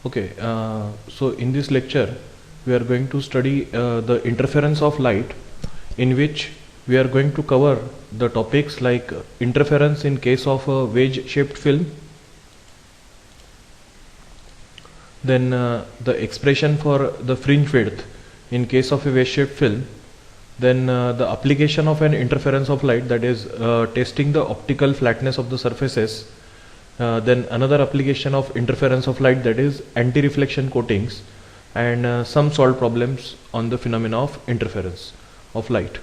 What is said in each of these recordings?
Okay, so in this lecture we are going to study the interference of light, in which we are going to cover the topics like interference in case of a wedge shaped film, then the expression for the fringe width in case of a wedge shaped film, then the application of an interference of light, that is testing the optical flatness of the surfaces. Then another application of interference of light, that is anti-reflection coatings, and some solved problems on the phenomena of interference of light.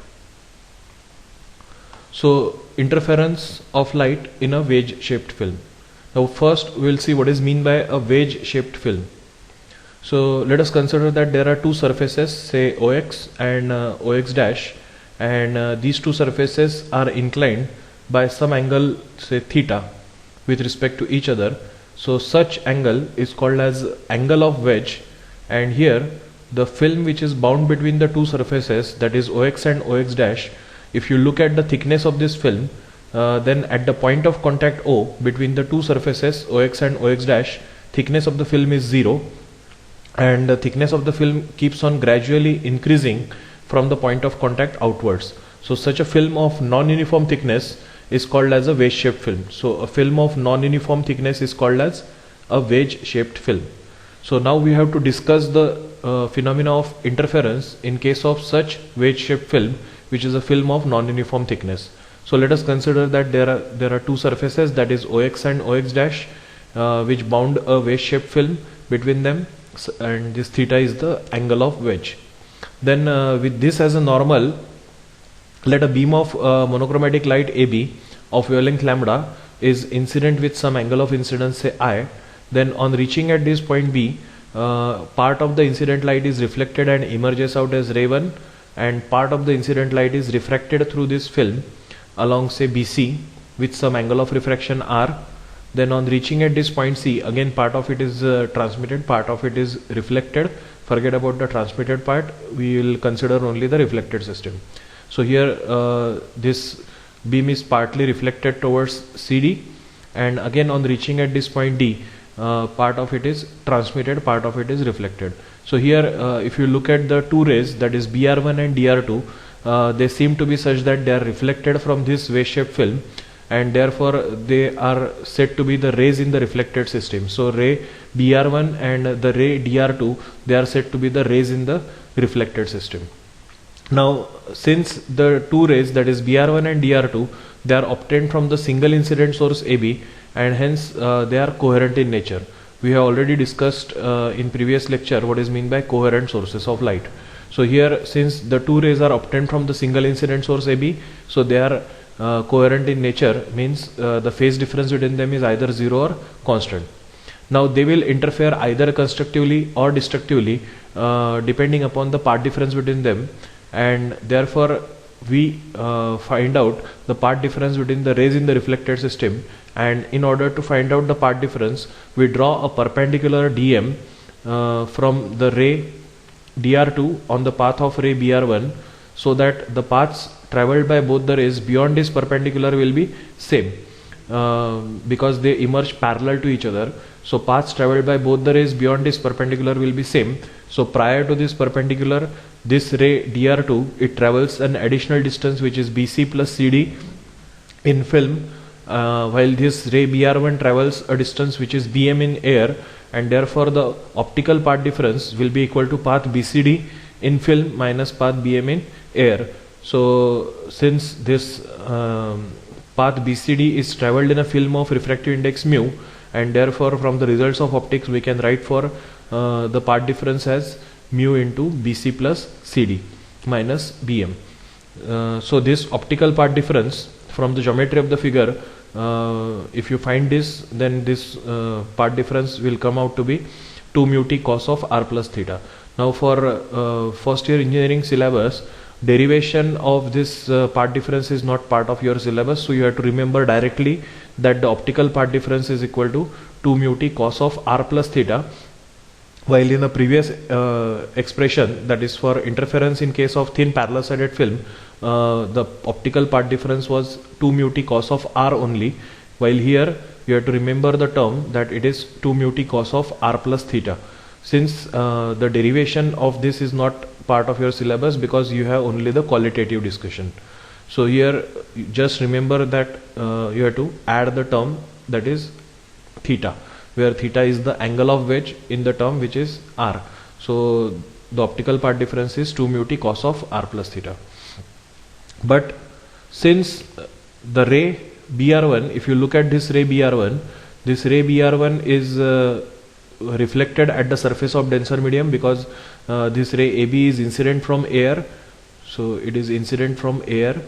So interference of light in a wedge shaped film. Now first we will see what is mean by a wedge shaped film. So let us consider that there are two surfaces, say OX and OX dash, and these two surfaces are inclined by some angle, say theta, with respect to each other. So such angle is called as angle of wedge, and here the film which is bound between the two surfaces, that is OX and OX dash, if you look at the thickness of this film, then at the point of contact O between the two surfaces OX and OX dash, thickness of the film is 0, and the thickness of the film keeps on gradually increasing from the point of contact outwards. So such a film of non-uniform thickness is called as a wedge shaped film. So a film of non-uniform thickness is called as a wedge shaped film. So now we have to discuss the phenomena of interference in case of such wedge shaped film, which is a film of non-uniform thickness. So let us consider that there are two surfaces, that is OX and OX dash, which bound a wedge shaped film between them, and this theta is the angle of wedge. Then with this as a normal, let a beam of monochromatic light AB of wavelength lambda is incident with some angle of incidence, say I. Then on reaching at this point B, part of the incident light is reflected and emerges out as ray 1, and part of the incident light is refracted through this film along, say BC, with some angle of refraction R. Then on reaching at this point C, again part of it is transmitted, part of it is reflected. Forget about the transmitted part, we will consider only the reflected system. So here this beam is partly reflected towards CD, and again on reaching at this point D, part of it is transmitted, part of it is reflected. So here if you look at the two rays, that is BR1 and DR2, they seem to be such that they are reflected from this wedge shaped film, and therefore they are said to be the rays in the reflected system. So ray BR1 and the ray DR2, they are said to be the rays in the reflected system. Now since the two rays, that is BR1 and DR2, they are obtained from the single incident source AB, and hence they are coherent in nature. We have already discussed in previous lecture what is meant by coherent sources of light. So here, since the two rays are obtained from the single incident source AB, so they are coherent in nature, means the phase difference between them is either 0 or constant. Now they will interfere either constructively or destructively depending upon the path difference between them, and therefore we find out the path difference between the rays in the reflected system, and in order to find out the path difference, we draw a perpendicular DM from the ray DR2 on the path of ray BR1, so that the paths traveled by both the rays beyond this perpendicular will be same, because they emerge parallel to each other. So paths traveled by both the rays beyond this perpendicular will be same. So prior to this perpendicular, this ray DR2, it travels an additional distance which is BC plus CD in film, while this ray BR1 travels a distance which is BM in air, and therefore the optical path difference will be equal to path BCD in film minus path BM in air. So since this path BCD is travelled in a film of refractive index mu, and therefore from the results of optics we can write for the path difference as mu into BC plus CD minus BM. So this optical path difference from the geometry of the figure, if you find this, then this path difference will come out to be 2 mu t cos of r plus theta. Now for first year engineering syllabus, derivation of this path difference is not part of your syllabus, so you have to remember directly that the optical path difference is equal to 2 mu t cos of r plus theta, while in the previous expression, that is for interference in case of thin parallel sided film, the optical path difference was 2 mu t cos of r only, while here you have to remember the term that it is 2 mu t cos of r plus theta. Since the derivation of this is not part of your syllabus because you have only the qualitative discussion. So here just remember that you have to add the term that is theta, where theta is the angle of wedge in the term which is r. So the optical part difference is 2 mu t cos of r plus theta. But since the ray BR1, if you look at this ray BR1, this ray BR1 is reflected at the surface of denser medium because this ray AB is incident from air. So it is incident from air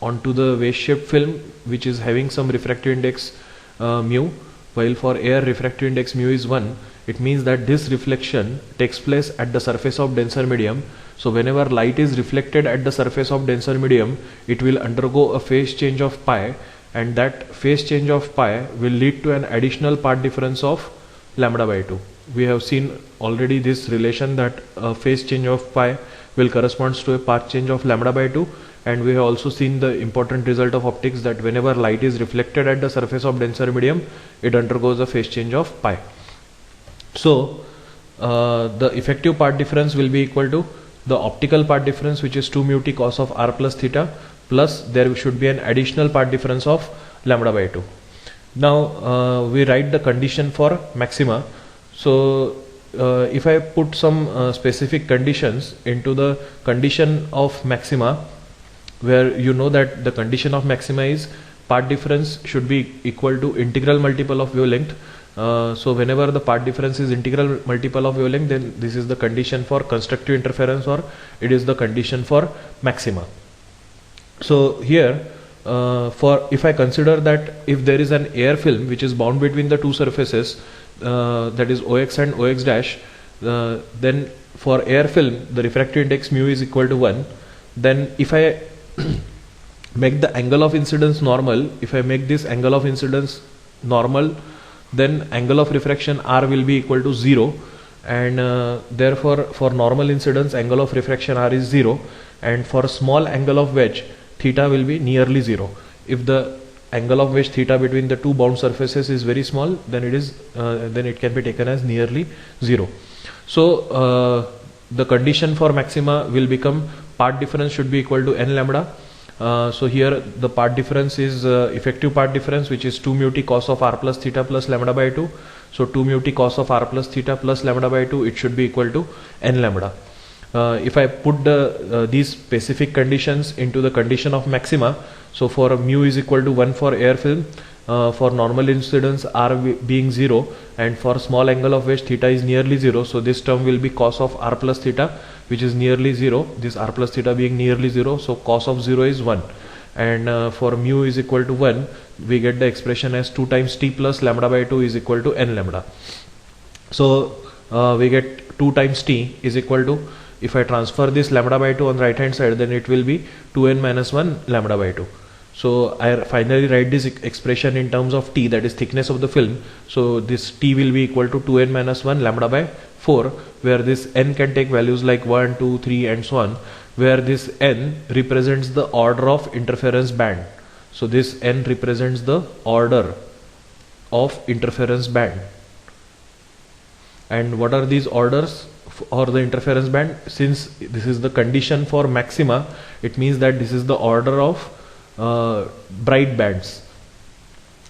onto the wedge shaped film, which is having some refractive index mu, while for air refractive index mu is 1. It means that this reflection takes place at the surface of denser medium. So whenever light is reflected at the surface of denser medium, it will undergo a phase change of pi, and that phase change of pi will lead to an additional part difference of lambda by 2. We have seen already this relation that a phase change of pi will corresponds to a path change of lambda by 2, and we have also seen the important result of optics that whenever light is reflected at the surface of denser medium, it undergoes a phase change of pi. So the effective part difference will be equal to the optical part difference, which is 2 mu t cos of r plus theta, plus there should be an additional part difference of lambda by 2. Now we write the condition for maxima. So if I put some specific conditions into the condition of maxima, where you know that the condition of maxima is part difference should be equal to integral multiple of wavelength. So whenever the part difference is integral multiple of wavelength, then this is the condition for constructive interference, or it is the condition for maxima. So here for if I consider that if there is an air film which is bound between the two surfaces, that is OX and OX dash, then for air film the refractive index mu is equal to 1. Then if I make the angle of incidence normal, if I make this angle of incidence normal, then angle of refraction r will be equal to 0, and therefore for normal incidence angle of refraction r is 0, and for small angle of wedge theta will be nearly 0. If the angle of wedge theta between the two bound surfaces is very small, then it can be taken as nearly 0. So the condition for maxima will become part difference should be equal to n lambda. So here the part difference is effective part difference, which is 2 mu t cos of r plus theta plus lambda by 2. So 2 mu t cos of r plus theta plus lambda by 2, it should be equal to n lambda. If I put these specific conditions into the condition of maxima, so for mu is equal to 1 for air film, for normal incidence r being 0, and for small angle of wedge theta is nearly 0, so this term will be cos of r plus theta, which is nearly 0, this r plus theta being nearly 0, so cos of 0 is 1, and for mu is equal to 1, we get the expression as 2 times t plus lambda by 2 is equal to n lambda. So we get 2 times t is equal to, if I transfer this lambda by 2 on the right hand side, then it will be 2n minus 1 lambda by 2. So I finally write this expression in terms of t, that is thickness of the film. So this t will be equal to 2n minus 1 lambda by 4, where this n can take values like 1, 2, 3 and so on, where this n represents the order of interference band. So this n represents the order of interference band. And what are these orders or the interference band? Since this is the condition for maxima, it means that this is the order of bright bands.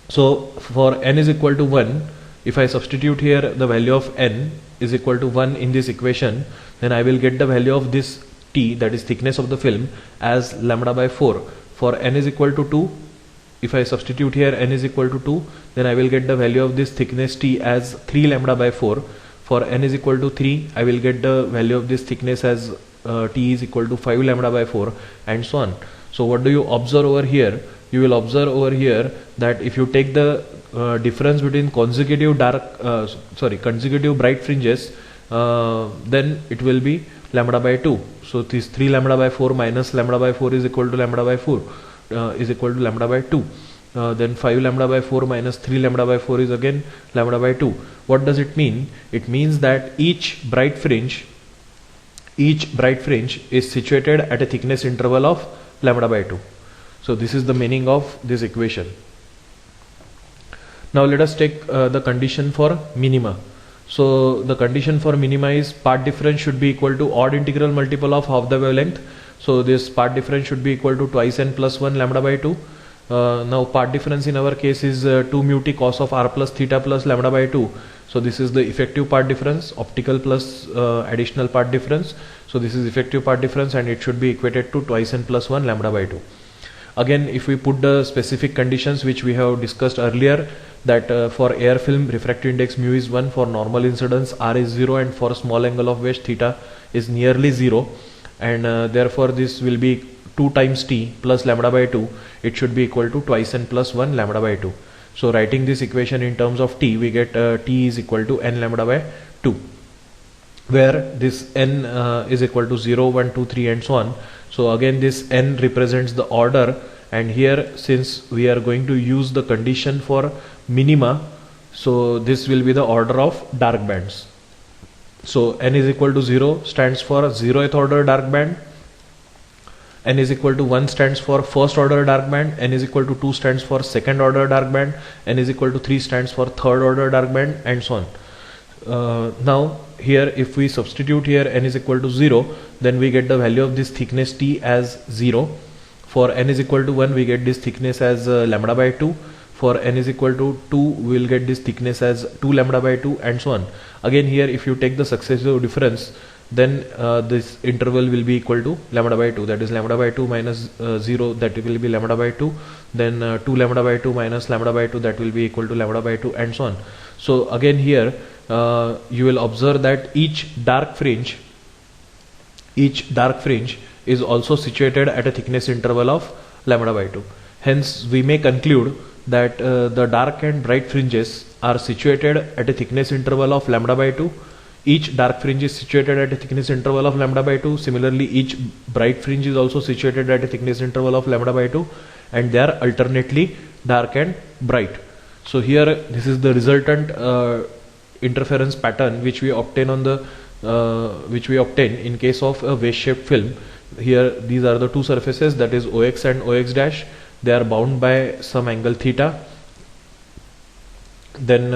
So for n is equal to 1, if I substitute here the value of n is equal to 1 in this equation, then I will get the value of this t, that is thickness of the film, as lambda by 4. For n is equal to 2, if I substitute here n is equal to 2, then I will get the value of this thickness t as 3 lambda by 4. For n is equal to 3, I will get the value of this thickness as t is equal to 5 lambda by 4, and so on. So what do you observe over here? You will observe over here that if you take the difference between consecutive consecutive bright fringes, then it will be lambda by 2. So this 3 lambda by 4 minus lambda by 4 is equal to lambda by 4 is equal to lambda by 2. Then 5 lambda by 4 minus 3 lambda by 4 is again lambda by 2. What does it mean? It means that each bright fringe is situated at a thickness interval of lambda by 2. So this is the meaning of this equation. Now let us take the condition for minima. So the condition for minima is part difference should be equal to odd integral multiple of half the wavelength. So this part difference should be equal to twice n plus 1 lambda by 2. Now part difference in our case is 2 mu t cos of r plus theta plus lambda by 2. So this is the effective part difference, optical plus additional part difference. So this is effective part difference and it should be equated to twice n plus 1 lambda by 2. Again, if we put the specific conditions which we have discussed earlier, that for air film refractive index mu is 1, for normal incidence r is 0, and for small angle of wedge theta is nearly 0, and therefore this will be 2 times t plus lambda by 2. It should be equal to twice n plus 1 lambda by 2. So writing this equation in terms of t, we get t is equal to n lambda by 2, where this n is equal to 0, 1, 2, 3 and so on. So again this n represents the order, and here since we are going to use the condition for minima, so this will be the order of dark bands. So n is equal to 0 stands for 0th order dark band, n is equal to 1 stands for first order dark band, n is equal to 2 stands for second order dark band, n is equal to 3 stands for third order dark band, and so on. Now here if we substitute here n is equal to 0, then we get the value of this thickness t as 0. For n is equal to 1, we get this thickness as lambda by 2. For n is equal to 2, we will get this thickness as 2 lambda by 2, and so on. Again here if you take the successive difference, then this interval will be equal to lambda by 2, that is lambda by 2 minus 0, that will be lambda by 2, then 2 lambda by 2 minus lambda by 2, that will be equal to lambda by 2, and so on. So again here you will observe that each dark fringe is also situated at a thickness interval of lambda by 2. Hence we may conclude that the dark and bright fringes are situated at a thickness interval of lambda by 2. Each dark fringe is situated at a thickness interval of lambda by 2. Similarly, each bright fringe is also situated at a thickness interval of lambda by 2, and they are alternately dark and bright. So here this is the resultant interference pattern which we obtain on the in case of a wedge-shaped film. Here these are the two surfaces, that is OX and OX dash. They are bound by some angle theta. Then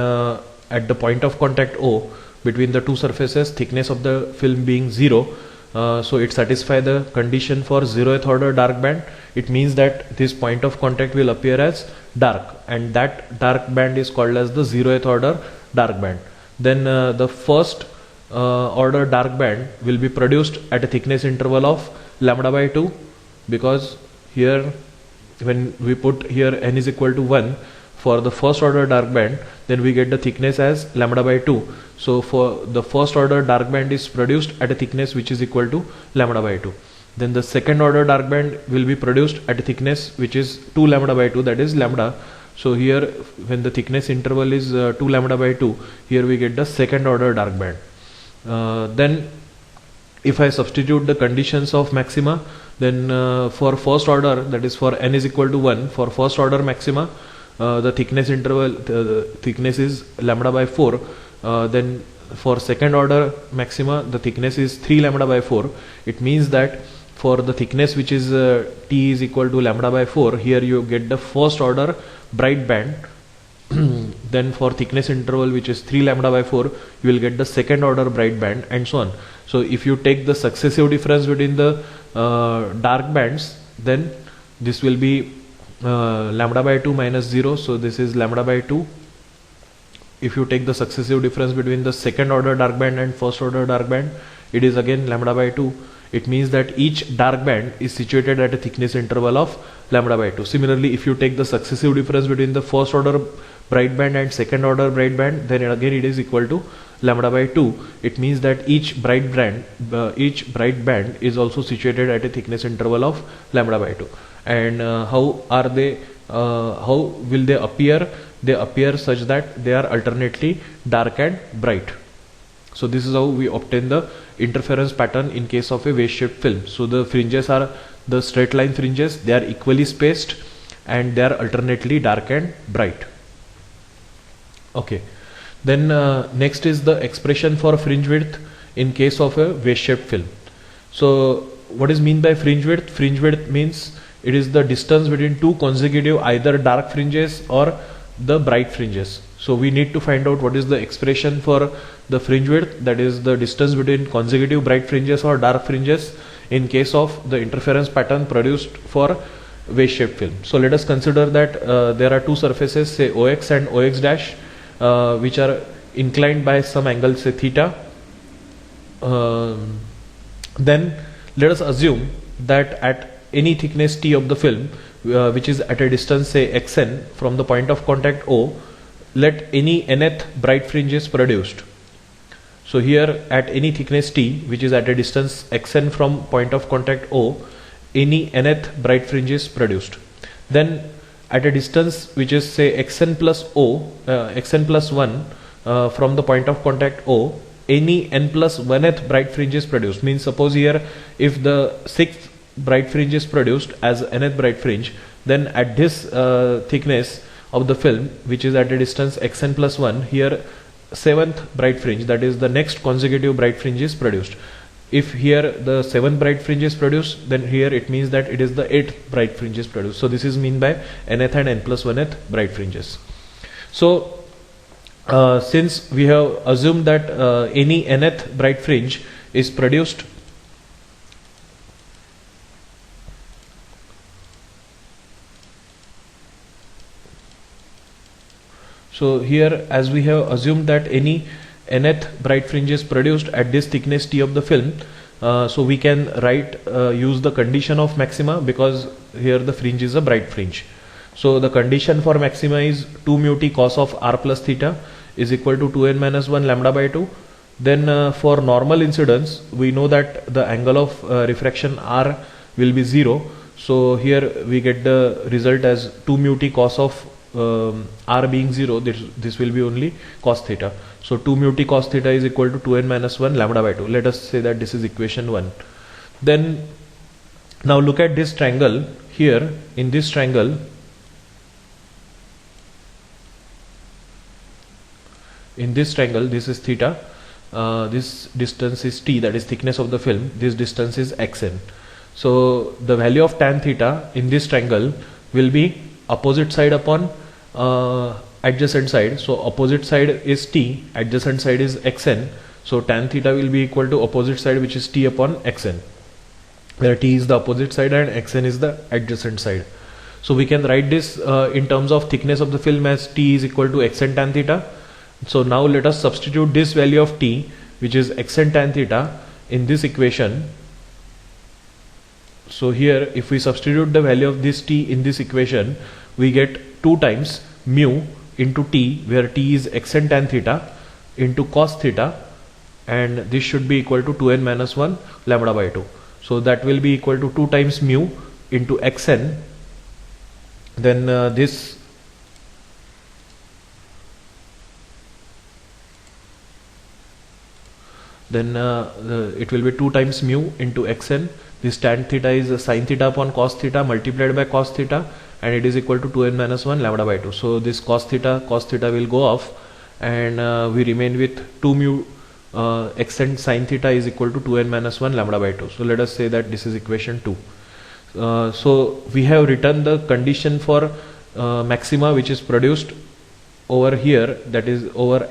at the point of contact O between the two surfaces, thickness of the film being 0, so it satisfies the condition for 0th order dark band. It means that this point of contact will appear as dark, and that dark band is called as the 0th order dark band. Then the first order dark band will be produced at a thickness interval of lambda by 2, because here when we put here n is equal to 1 for the first order dark band, then we get the thickness as lambda by 2. So for the first order dark band is produced at a thickness which is equal to lambda by 2. Then the second order dark band will be produced at a thickness which is 2 lambda by 2, that is lambda. So here when the thickness interval is 2 lambda by 2, here we get the second order dark band. Then if I substitute the conditions of maxima, then for first order, that is for n is equal to 1, for first order maxima, the thickness interval, the thickness is lambda by 4. Then for second order maxima, the thickness is 3 lambda by 4. It means that for the thickness which is t is equal to lambda by 4, here you get the first order bright band. Then for thickness interval which is 3 lambda by 4, you will get the second order bright band, and so on. So if you take the successive difference between the dark bands, then this will be lambda by 2 minus 0, so this is lambda by 2. If you take the successive difference between the second order dark band and first order dark band, it is again lambda by 2. It means that each dark band is situated at a thickness interval of lambda by 2. Similarly, if you take the successive difference between the first order bright band and second order bright band, then again it is equal to lambda by 2. It means that each bright band is also situated at a thickness interval of lambda by 2. And how will they appear? They appear such that they are alternately dark and bright. So this is how we obtain the interference pattern in case of a wedge-shaped film. So the fringes are the straight line fringes, they are equally spaced and they are alternately dark and bright. Okay, then next is the expression for fringe width in case of a wedge-shaped film. So what is mean by fringe width? Fringe width means it is the distance between two consecutive either dark fringes or the bright fringes. So we need to find out what is the expression for the fringe width, that is the distance between consecutive bright fringes or dark fringes in case of the interference pattern produced for wedge shaped film. So let us consider that there are two surfaces, say OX and OX dash, which are inclined by some angle, say theta. Then let us assume that at any thickness T of the film, which is at a distance, say xn, from the point of contact O, let any nth bright fringe is produced. So here at any thickness T, which is at a distance xn from point of contact O, any nth bright fringe is produced. Then at a distance which is, say xn plus O, xn plus 1 from the point of contact O, any n plus 1th bright fringe is produced. Means suppose here if the 6th bright fringe is produced as nth bright fringe, then at this thickness of the film, which is at a distance xn plus 1, here 7th bright fringe, that is the next consecutive bright fringe, is produced. If here the 7th bright fringe is produced, then here it means that it is the 8th bright fringe is produced. So this is mean by nth and n plus 1th bright fringes. So since we have assumed that any nth bright fringe is produced, so here as we have assumed that any nth bright fringe is produced at this thickness T of the film, so we can write use the condition of maxima, because here the fringe is a bright fringe. So the condition for maxima is 2 mu t cos of r plus theta is equal to 2n minus 1 lambda by 2. Then for normal incidence, we know that the angle of refraction r will be 0. So here we get the result as 2 mu t cos of r being 0, this will be only cos theta. So 2 mu t cos theta is equal to 2n minus 1 lambda by 2. Let us say that this is equation 1. Then now look at this triangle here. In this triangle, this is theta, this distance is t, that is thickness of the film, this distance is xn. So the value of tan theta in this triangle will be opposite side upon adjacent side. So opposite side is t, adjacent side is xn. So tan theta will be equal to opposite side, which is t upon xn, where t is the opposite side and xn is the adjacent side. So we can write this in terms of thickness of the film as t is equal to xn tan theta. So now let us substitute this value of t, which is xn tan theta, in this equation. So here if we substitute the value of this t in this equation, we get 2 times mu into t, where t is xn tan theta, into cos theta, and this should be equal to 2n minus 1 lambda by 2. So that will be equal to 2 times mu into xn. Then this it will be 2 times mu into xn. This tan theta is sin theta upon cos theta multiplied by cos theta, and it is equal to 2n minus 1 lambda by 2. So this cos theta will go off, and we remain with 2 mu xn sin theta is equal to 2n minus 1 lambda by 2. So let us say that this is equation 2. So we have written the condition for maxima which is produced over here, that is over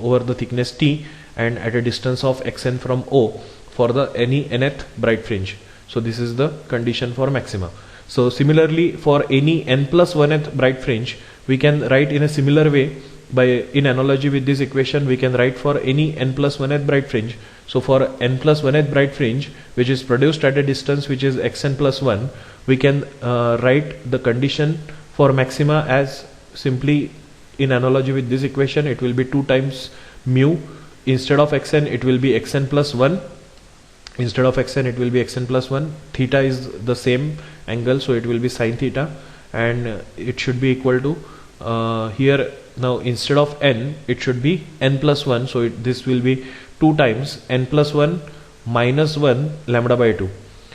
over the thickness t and at a distance of xn from O for the any nth bright fringe. So this is the condition for maxima. So similarly for any n plus 1th bright fringe, we can write in a similar way. By in analogy with this equation, we can write for any n plus 1th bright fringe. So for n plus 1th bright fringe which is produced at a distance which is xn plus 1, we can write the condition for maxima as simply in analogy with this equation. It will be 2 times mu. Instead of xn it will be xn plus 1. Instead of xn it will be xn plus 1. Theta is the same angle, so it will be sin theta, and it should be equal to here now instead of n it should be n plus 1. So this will be 2 times n plus 1 minus 1 lambda by 2.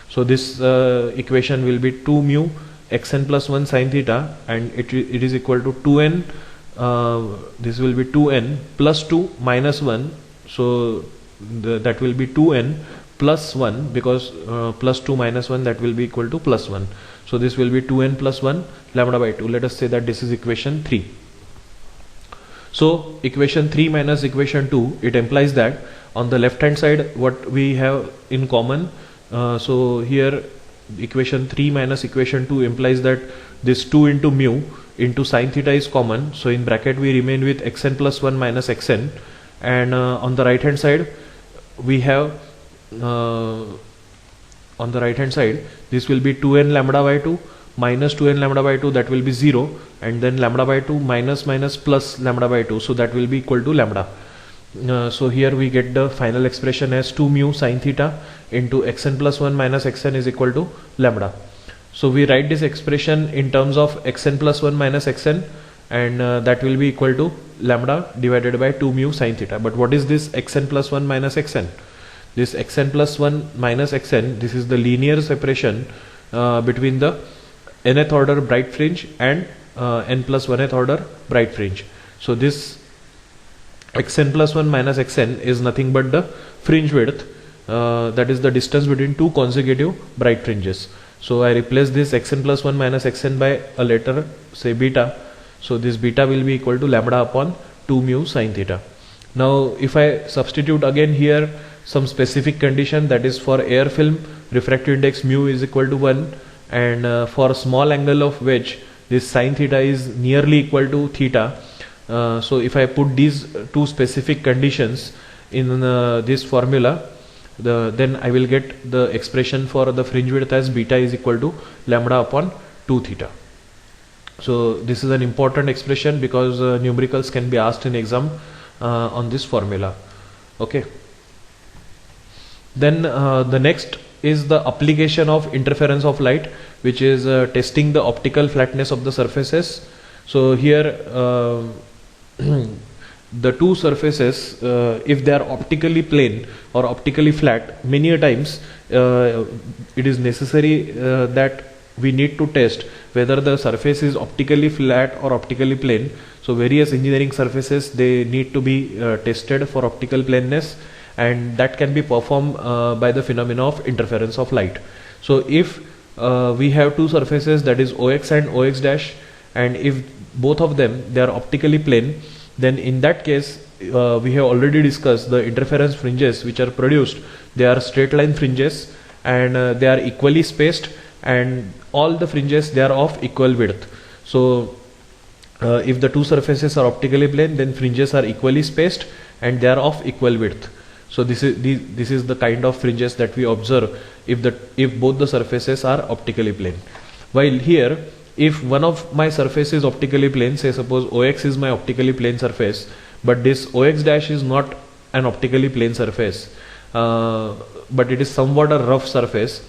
So this equation will be 2 mu xn plus 1 sin theta, and it is equal to 2n. This will be 2n plus 2 minus 1. So that will be 2n plus 1, because plus 2 minus 1, that will be equal to plus 1. So this will be 2n plus 1 lambda by 2. Let us say that this is equation 3. So equation 3 minus equation 2, it implies that on the left hand side what we have in common, so here equation 3 minus equation 2 implies that this 2 into mu into sine theta is common. So in bracket we remain with xn plus 1 minus xn, and on the right hand side we have on the right hand side this will be 2n lambda by 2 minus 2n lambda by 2, that will be 0, and then lambda by 2 minus minus plus lambda by 2, so that will be equal to lambda. So here we get the final expression as 2 mu sine theta into xn plus 1 minus xn is equal to lambda. So we write this expression in terms of xn plus 1 minus xn, and that will be equal to lambda divided by 2 mu sine theta. But what is this xn plus 1 minus xn? This xn plus 1 minus xn, this is the linear separation between the nth order bright fringe and n plus 1th order bright fringe. So this xn plus 1 minus xn is nothing but the fringe width, that is the distance between two consecutive bright fringes. So I replace this xn plus 1 minus xn by a letter, say beta. So this beta will be equal to lambda upon 2 mu sine theta. Now if I substitute again here some specific condition, that is for air film refractive index mu is equal to 1, and for small angle of wedge this sine theta is nearly equal to theta. So if I put these two specific conditions in this formula, then I will get the expression for the fringe width as beta is equal to lambda upon 2 theta. So this is an important expression because numericals can be asked in exam on this formula. Okay. Then the next is the application of interference of light, which is testing the optical flatness of the surfaces. So here the two surfaces, if they are optically plane or optically flat, many a times it is necessary that we need to test whether the surface is optically flat or optically plane. So various engineering surfaces, they need to be tested for optical plainness, and that can be performed by the phenomena of interference of light. So if we have two surfaces, that is OX and OX dash, and if both of them they are optically plane, then in that case we have already discussed the interference fringes which are produced. They are straight line fringes, and they are equally spaced, and all the fringes, they are of equal width. So if the two surfaces are optically plane, then fringes are equally spaced and they are of equal width. So this is the kind of fringes that we observe if both the surfaces are optically plane. While here, if one of my surface is optically plane, say suppose OX is my optically plane surface, but this OX dash is not an optically plane surface, but it is somewhat a rough surface,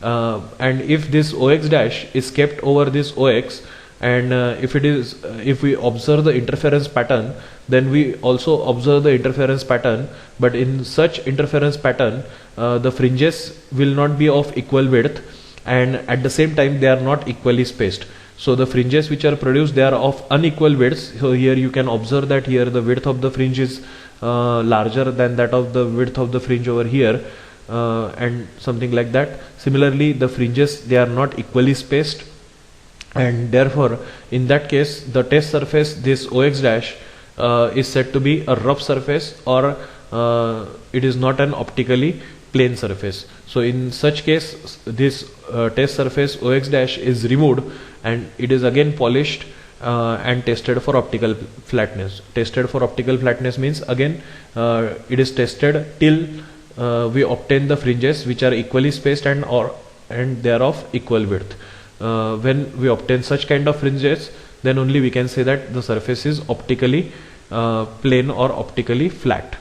and if this OX dash is kept over this OX, and if we observe the interference pattern, then we also observe the interference pattern, but in such interference pattern the fringes will not be of equal width, and at the same time they are not equally spaced. So the fringes which are produced, they are of unequal widths. So here you can observe that here the width of the fringe is larger than that of the width of the fringe over here, and something like that. Similarly, the fringes, they are not equally spaced, and therefore in that case the test surface, this OX dash, is said to be a rough surface, or it is not an optically plane surface. So in such case this test surface OX dash is removed, and it is again polished and tested for optical flatness. Tested for optical flatness means again it is tested till we obtain the fringes which are equally spaced and they are of equal width. When we obtain such kind of fringes, then only we can say that the surface is optically plane or optically flat.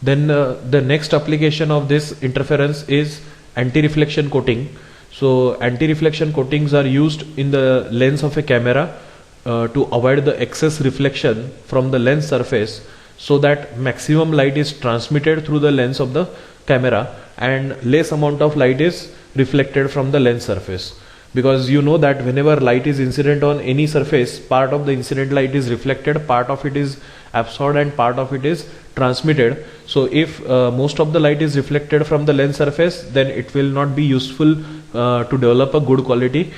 Then the next application of this interference is anti-reflection coating. So anti-reflection coatings are used in the lens of a camera to avoid the excess reflection from the lens surface, so that maximum light is transmitted through the lens of the camera and less amount of light is reflected from the lens surface. Because you know that whenever light is incident on any surface, part of the incident light is reflected, part of it is absorbed, and part of it is transmitted. So if most of the light is reflected from the lens surface, then it will not be useful to develop a good quality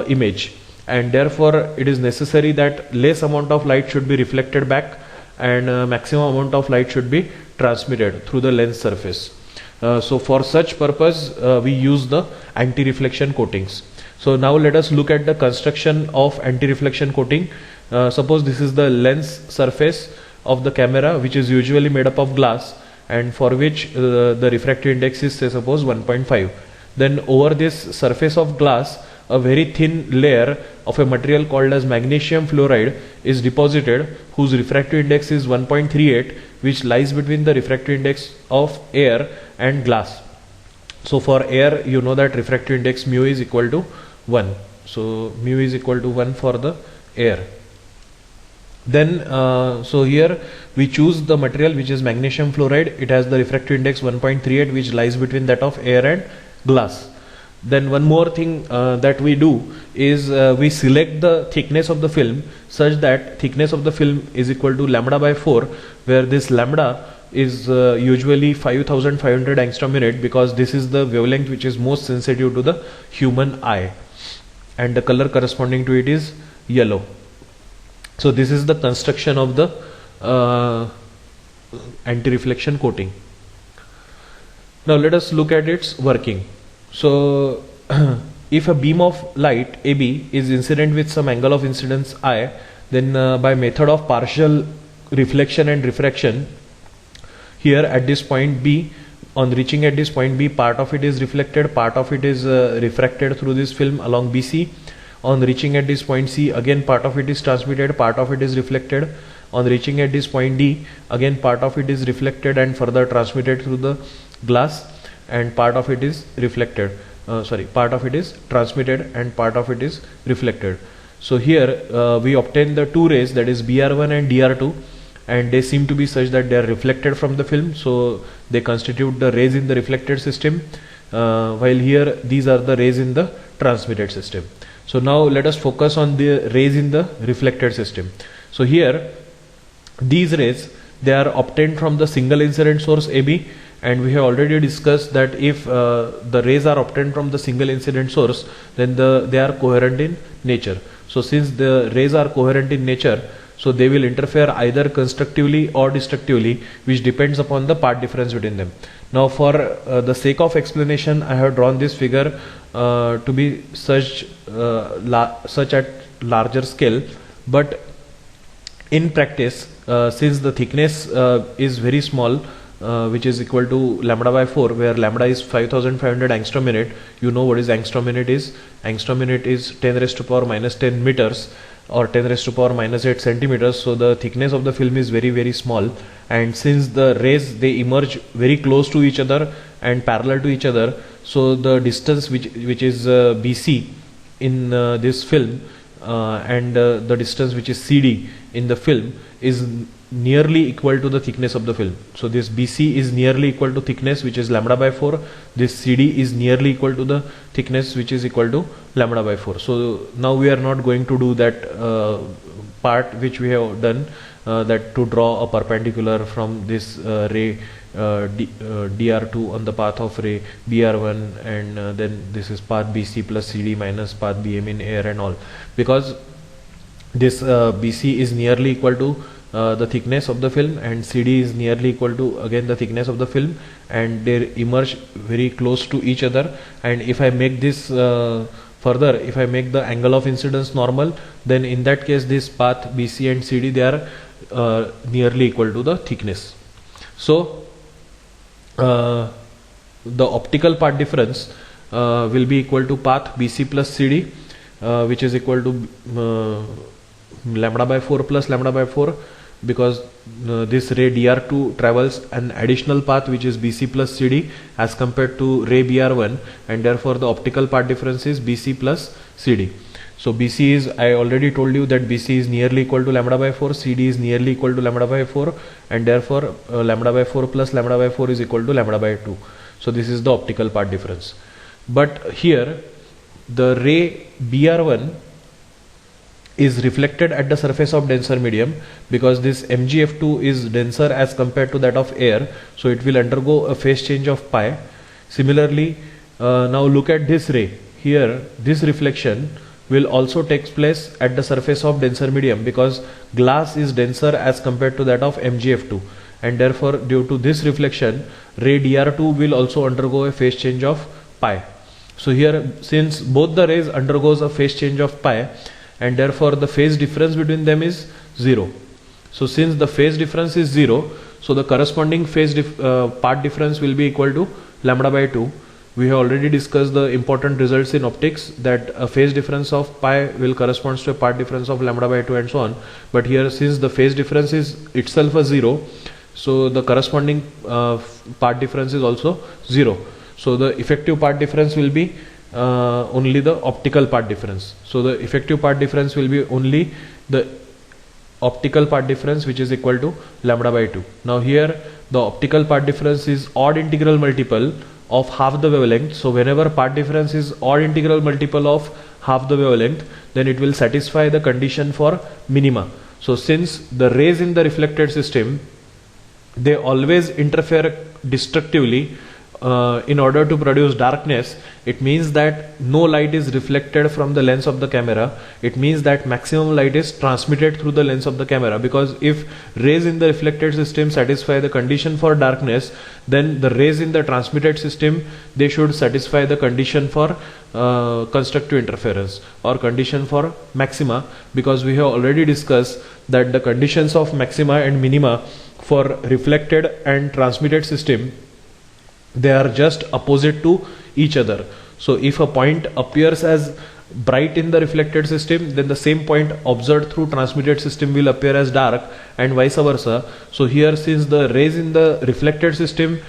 image, and therefore it is necessary that less amount of light should be reflected back and maximum amount of light should be transmitted through the lens surface. So for such purpose we use the anti-reflection coatings. So now let us look at the construction of anti-reflection coating. Suppose this is the lens surface of the camera, which is usually made up of glass, and for which the refractive index is, say, suppose 1.5. Then over this surface of glass, a very thin layer of a material called as magnesium fluoride is deposited, whose refractive index is 1.38, which lies between the refractive index of air and glass. So for air, you know that refractive index mu is equal to 1. So mu is equal to 1 for the air. Then so here we choose the material which is magnesium fluoride. It has the refractive index 1.38, which lies between that of air and glass. Then one more thing that we do is we select the thickness of the film such that thickness of the film is equal to lambda by 4, where this lambda is usually 5500 angstrom unit, because this is the wavelength which is most sensitive to the human eye, and the color corresponding to it is yellow. So this is the construction of the anti-reflection coating. Now let us look at its working. So if a beam of light AB is incident with some angle of incidence I, then by method of partial reflection and refraction, here at this point B, on reaching at this point B, part of it is reflected, part of it is refracted through this film along BC. On reaching at this point C, again part of it is transmitted, part of it is reflected. On reaching at this point D, again part of it is reflected and further transmitted through the glass, and part of it is reflected. Part of it is transmitted and part of it is reflected. So here we obtain the two rays, that is BR1 and DR2, and they seem to be such that they are reflected from the film, so they constitute the rays in the reflected system, while here these are the rays in the transmitted system. So now let us focus on the rays in the reflected system. So here these rays, they are obtained from the single incident source AB, and we have already discussed that if the rays are obtained from the single incident source, then they are coherent in nature. So since the rays are coherent in nature, so they will interfere either constructively or destructively, which depends upon the path difference between them. Now for the sake of explanation, I have drawn this figure to be such at larger scale, but in practice, since the thickness is very small, which is equal to lambda by 4, where lambda is 5500 angstrom unit. You know what is angstrom unit is. Angstrom unit is 10 raised to power minus 10 meters or 10 raised to power minus 8 centimeters. So the thickness of the film is very, very small, and since the rays, they emerge very close to each other and parallel to each other, so the distance which is BC in this film and the distance which is CD in the film is nearly equal to the thickness of the film. So this BC is nearly equal to thickness, which is lambda by 4. This CD is nearly equal to the thickness, which is equal to lambda by 4. So now we are not going to do that part which we have done, that to draw a perpendicular from this ray DR2 on the path of ray BR1, and then this is path BC plus CD minus path BM in air and all, because this BC is nearly equal to the thickness of the film, and CD is nearly equal to again the thickness of the film, and they emerge very close to each other. And if I make this further, if I make the angle of incidence normal, then in that case this path BC and CD, they are nearly equal to the thickness. So the optical path difference will be equal to path BC plus CD, which is equal to lambda by 4 plus lambda by 4, because this ray DR2 travels an additional path which is BC plus CD as compared to ray BR1, and therefore the optical path difference is BC plus CD. So BC is, I already told you that BC is nearly equal to lambda by 4, CD is nearly equal to lambda by 4, and therefore lambda by 4 plus lambda by 4 is equal to lambda by 2. So this is the optical path difference. But here the ray BR1 is reflected at the surface of denser medium, because this MgF2 is denser as compared to that of air, so it will undergo a phase change of pi. Similarly, Now look at this ray. Here this reflection will also take place at the surface of denser medium, because glass is denser as compared to that of MgF2, and therefore due to this reflection ray Dr2 will also undergo a phase change of pi. So here, since both the rays undergoes a phase change of pi, and therefore the phase difference between them is 0. So since the phase difference is 0, so the corresponding part difference will be equal to lambda by 2. We have already discussed the important results in optics, that a phase difference of pi will corresponds to a part difference of lambda by 2 and so on. But here, since the phase difference is itself a 0, so the corresponding part difference is also 0. So the effective part difference will be only the optical part difference. So the effective part difference will be only the optical part difference, which is equal to lambda by 2. Now here the optical part difference is odd integral multiple of half the wavelength. So whenever part difference is odd integral multiple of half the wavelength, then it will satisfy the condition for minima. So since the rays in the reflected system, they always interfere destructively in order to produce darkness, it means that no light is reflected from the lens of the camera. It means that maximum light is transmitted through the lens of the camera, because if rays in the reflected system satisfy the condition for darkness, then the rays in the transmitted system, they should satisfy the condition for constructive interference or condition for maxima, because we have already discussed that the conditions of maxima and minima for reflected and transmitted system, they are just opposite to each other. So if a point appears as bright in the reflected system, then the same point observed through transmitted system will appear as dark, and vice versa. So here, since the rays in the reflected system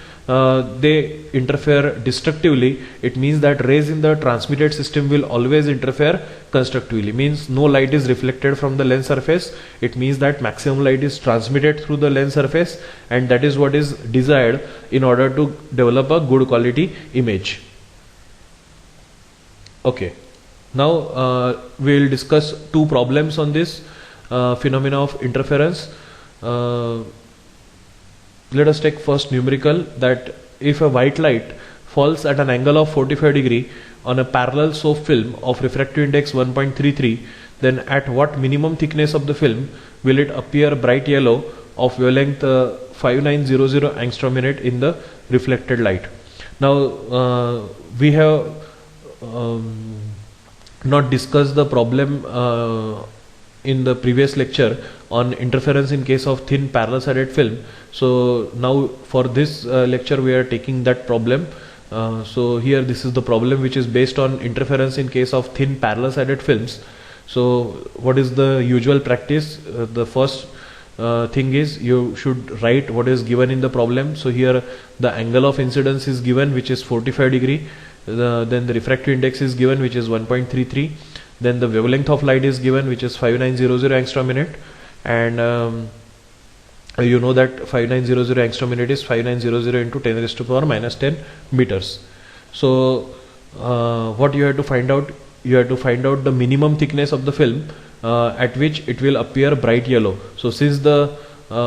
they interfere destructively, it means that rays in the transmitted system will always interfere constructively. Means no light is reflected from the lens surface. It means that maximum light is transmitted through the lens surface, and that is what is desired in order to develop a good quality image. Okay, now we will discuss two problems on this phenomena of interference. Let us take first numerical, that if a white light falls at an angle of 45 degree on a parallel soap film of refractive index 1.33, then at what minimum thickness of the film will it appear bright yellow of wavelength 5900 angstrom minute in the reflected light. Now we have not discussed the problem in the previous lecture on interference in case of thin parallel sided film. So now for this lecture we are taking that problem. So here this is the problem which is based on interference in case of thin parallel sided films. So what is the usual practice? The first thing is you should write what is given in the problem. So here the angle of incidence is given, which is 45 degree. Then the refractive index is given, which is 1.33. Then the wavelength of light is given, which is 5900 angstrom minute, and you know that 5900 angstrom minute is 5900 into 10 raised to power minus 10 meters. So what you have to find out? You have to find out the minimum thickness of the film at which it will appear bright yellow. So since the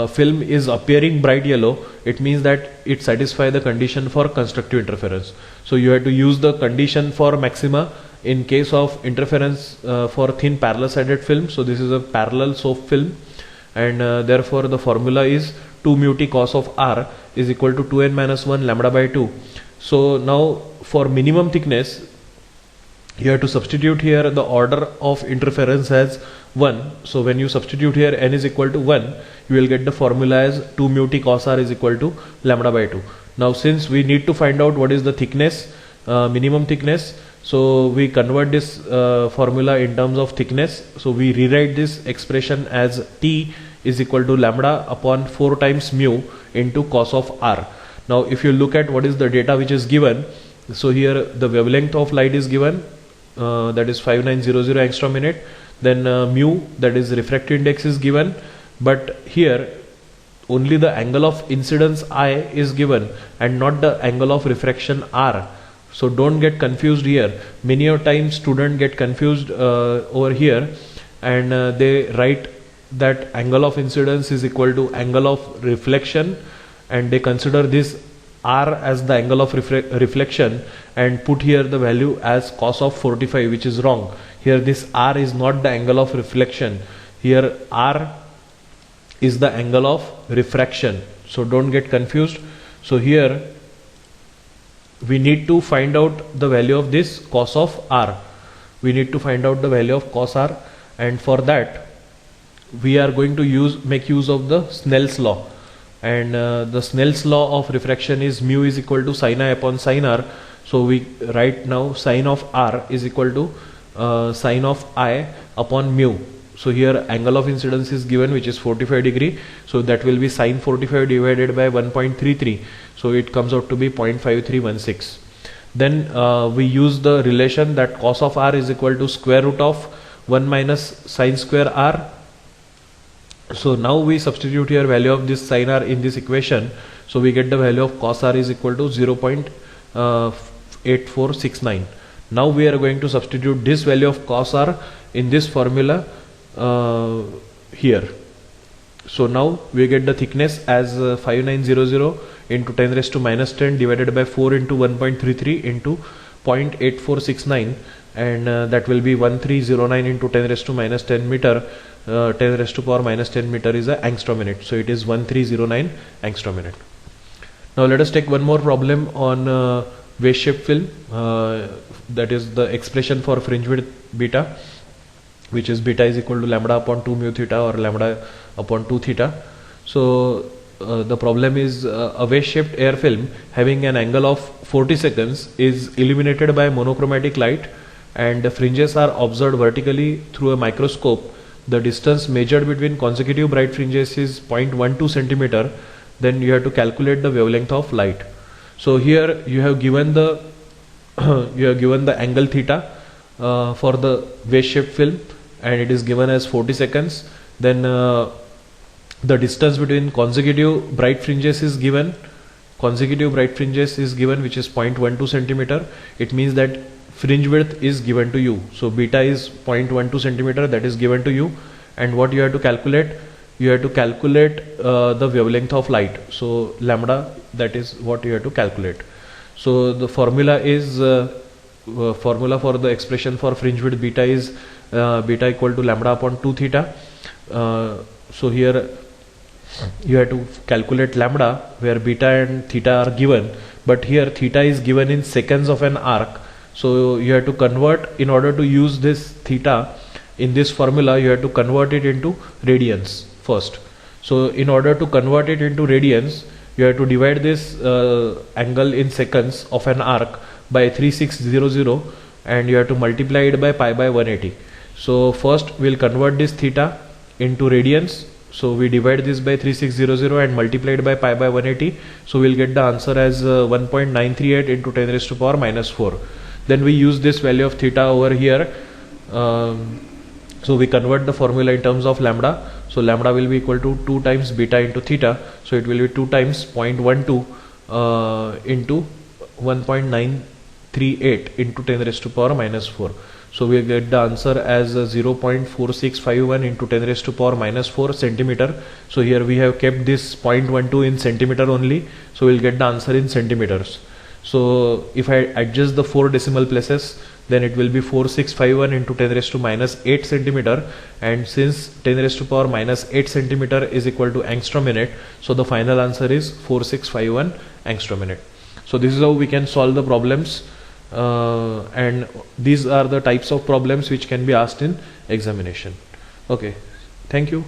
film is appearing bright yellow, it means that it satisfies the condition for constructive interference. So you have to use the condition for maxima in case of interference for thin parallel sided film. So this is a parallel soap film, and therefore the formula is 2 mu t cos of r is equal to 2n minus 1 lambda by 2. So now for minimum thickness, you have to substitute here the order of interference as 1. So when you substitute here n is equal to 1, you will get the formula as 2 mu t cos r is equal to lambda by 2. Now since we need to find out what is the thickness, minimum thickness, so we convert this formula in terms of thickness. So we rewrite this expression as T is equal to lambda upon 4 times mu into cos of r. Now if you look at what is the data which is given, so here the wavelength of light is given, that is 5900 angstrom minute. Then mu, that is refractive index, is given, but here only the angle of incidence I is given and not the angle of refraction r. So don't get confused here. Many a times students get confused over here, and they write that angle of incidence is equal to angle of reflection, and they consider this R as the angle of reflection and put here the value as cos of 45, which is wrong. Here this R is not the angle of reflection. Here R is the angle of refraction. So don't get confused. So here we need to find out the value of this cos of R. We need to find out the value of cos R, and for that we are going to make use of the Snell's law. And the Snell's law of refraction is mu is equal to sin I upon sin R. So we write now sin of R is equal to sin of I upon mu. So here angle of incidence is given, which is 45 degree. So that will be sin 45 divided by 1.33. So it comes out to be 0.5316. Then we use the relation that cos of R is equal to square root of 1 minus sin square R. So now we substitute here value of this sin R in this equation. So we get the value of cos R is equal to 0.8469. Now we are going to substitute this value of cos R in this formula here. So now we get the thickness as 5900 into 10 raised to minus 10 divided by 4 into 1.33 into 0.8469, and that will be 1309 into 10 raised to minus 10 meter. 10 raised to power minus 10 meter is a angstrom minute. So it is 1309 angstrom minute. Now let us take one more problem on wave shape film, that is the expression for fringe width beta, which is beta is equal to lambda upon 2 mu theta or lambda upon 2 theta. So the problem is a wave shaped air film having an angle of 40 seconds is illuminated by monochromatic light, and the fringes are observed vertically through a microscope. The distance measured between consecutive bright fringes is 0.12 centimeter. Then you have to calculate the wavelength of light. So here you have given the angle theta for the wave shaped film, and it is given as 40 seconds. Then the distance between consecutive bright fringes is given. Which is 0.12 centimeter. It means that fringe width is given to you. So beta is 0.12 centimeter, that is given to you. And what you have to calculate? You have to calculate the wavelength of light. So lambda, that is what you have to calculate. So the formula is formula for the expression for fringe width beta is beta equal to lambda upon 2 theta. So here you have to calculate lambda, where beta and theta are given, but here theta is given in seconds of an arc. So you have to convert, in order to use this theta in this formula, you have to convert it into radians first. So in order to convert it into radians, you have to divide this angle in seconds of an arc by 3600, and you have to multiply it by pi by 180. So first we'll convert this theta into radians. So we divide this by 3600 and multiply it by pi by 180. So we'll get the answer as 1.938 into 10 raised to power minus 4. Then we use this value of theta over here. So we convert the formula in terms of lambda. So lambda will be equal to 2 times beta into theta. So it will be 2 times 0.12 into 1.938 into 10 raised to power minus 4. So we get the answer as 0.4651 into 10 raised to power minus 4 centimeter. So here we have kept this 0.12 in centimeter only. So we'll get the answer in centimeters. So if I adjust the 4 decimal places, then it will be 4651 into 10 raised to minus 8 centimeter. And since 10 raised to power minus 8 centimeter is equal to angstrom minute, so the final answer is 4651 angstrom minute. So this is how we can solve the problems. And these are the types of problems which can be asked in examination. Okay, thank you.